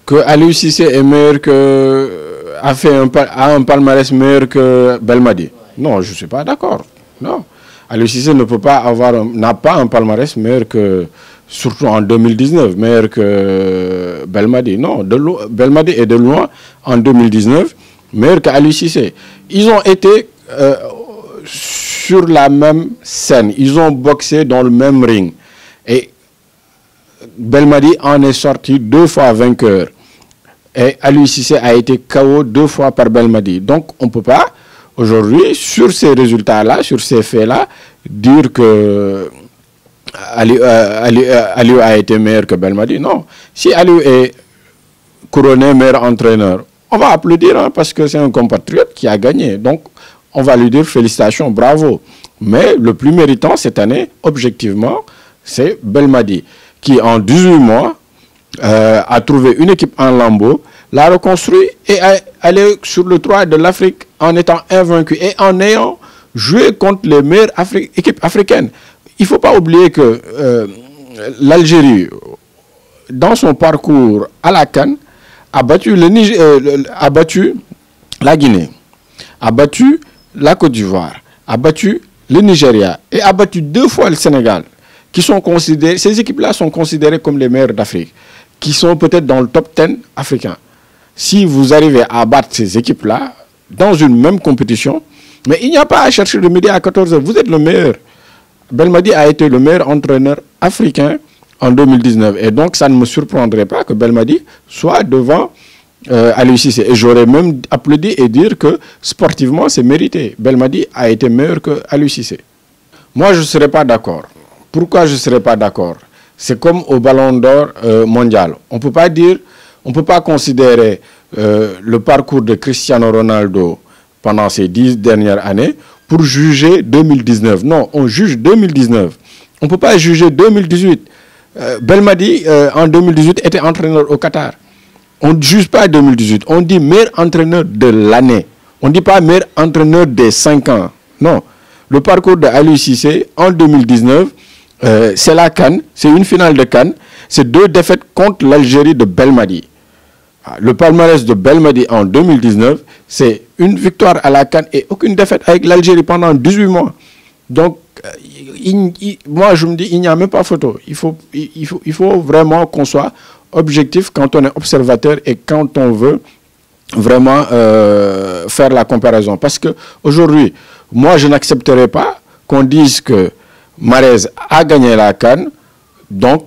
Que Aliou Cissé est meilleur que... a un palmarès meilleur que Belmadi. Non, je ne suis pas d'accord. Non. Aliou Cissé n'a pas un palmarès meilleur que... Surtout en 2019, meilleur que Belmadi. Non, Belmadi est de loin, en 2019, meilleur qu'Aliou Cissé. Ils ont été sur la même scène. Ils ont boxé dans le même ring. Et Belmadi en est sorti 2 fois vainqueur. Et Aliou Cissé a été KO 2 fois par Belmadi. Donc, on ne peut pas, aujourd'hui, sur ces résultats-là, sur ces faits-là, dire que Aliou a été meilleur que Belmadi. Non. Si Aliou est couronné meilleur entraîneur, on va applaudir, hein, parce que c'est un compatriote qui a gagné. Donc, on va lui dire félicitations, bravo. Mais le plus méritant cette année, objectivement, c'est Belmadi, qui en 18 mois a trouvé une équipe en lambeaux, l'a reconstruit et est allé sur le toit de l'Afrique en étant invaincu et en ayant joué contre les meilleures équipes africaines. Il ne faut pas oublier que l'Algérie, dans son parcours à la CAN, a battu la Guinée, a battu la Côte d'Ivoire, a battu le Nigeria et a battu 2 fois le Sénégal, qui sont considérés, ces équipes-là sont considérées comme les meilleures d'Afrique, qui sont peut-être dans le top 10 africain. Si vous arrivez à battre ces équipes-là dans une même compétition, mais il n'y a pas à chercher le midi à 14h, vous êtes le meilleur. Belmadi a été le meilleur entraîneur africain en 2019. Et donc, ça ne me surprendrait pas que Belmadi soit devant Aliou Cissé. Et j'aurais même applaudi et dire que sportivement, c'est mérité. Belmadi a été meilleur que Aliou Cissé. Moi, je ne serais pas d'accord. Pourquoi je ne serais pas d'accord? C'est comme au Ballon d'Or mondial. On ne peut pas considérer le parcours de Cristiano Ronaldo pendant ces 10 dernières années pour juger 2019. Non, on juge 2019. On ne peut pas juger 2018. Belmadi, en 2018, était entraîneur au Qatar. On ne juge pas 2018. On dit meilleur entraîneur de l'année. On ne dit pas meilleur entraîneur des 5 ans. Non. Le parcours de Aliou Cissé, en 2019, c'est la CAN. C'est une finale de CAN. C'est 2 défaites contre l'Algérie de Belmadi. Le palmarès de Belmadi en 2019, c'est une victoire à la CAN et aucune défaite avec l'Algérie pendant 18 mois. Donc, moi, je me dis, il n'y a même pas photo. Il faut vraiment qu'on soit objectif quand on est observateur et quand on veut vraiment faire la comparaison. Parce qu'aujourd'hui, moi, je n'accepterai pas qu'on dise que Mahrez a gagné la CAN, donc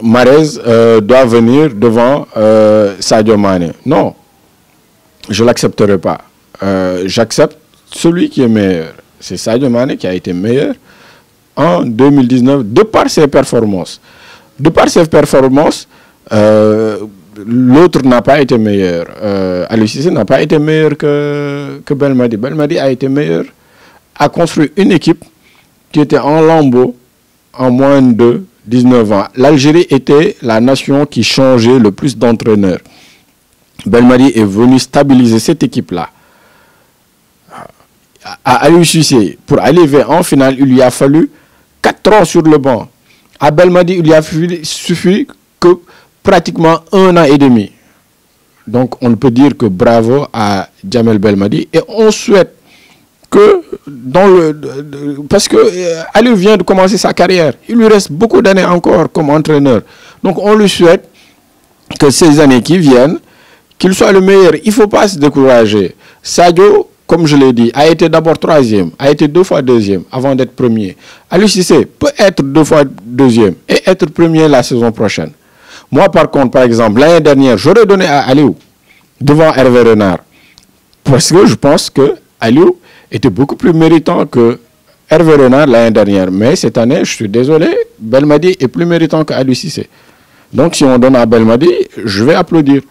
Mahrez doit venir devant Sadio Mané. Non, je ne l'accepterai pas. J'accepte celui qui est meilleur. C'est Sadio Mané qui a été meilleur en 2019 de par ses performances. De par ses performances, l'autre n'a pas été meilleur. Aliou Cissé n'a pas été meilleur que Belmadi. Belmadi a été meilleur, a construit une équipe qui était en lambeaux en moins de 19 ans. L'Algérie était la nation qui changeait le plus d'entraîneurs. Belmadi est venu stabiliser cette équipe-là. À Aliou Cissé, pour arriver en finale, il lui a fallu 4 ans sur le banc. À Belmadi, il lui a suffi que pratiquement 1 an et demi. Donc, on peut dire que bravo à Djamel Belmadi. Et on souhaite que parce que Aliou vient de commencer sa carrière. Il lui reste beaucoup d'années encore comme entraîneur. Donc, on lui souhaite que ces années qui viennent, qu'il soit le meilleur. Il ne faut pas se décourager. Sadio, comme je l'ai dit, a été d'abord 3e, a été 2 fois 2e avant d'être premier. Aliou Cissé peut être 2 fois 2e et être premier la saison prochaine. Moi, par contre, par exemple, l'année dernière, j'aurais donné à Aliou devant Hervé Renard. Parce que je pense que Aliou était beaucoup plus méritant que Hervé Renard l'année dernière. Mais cette année, je suis désolé, Belmadi est plus méritant que Aliou Cissé. Donc, si on donne à Belmadi, je vais applaudir.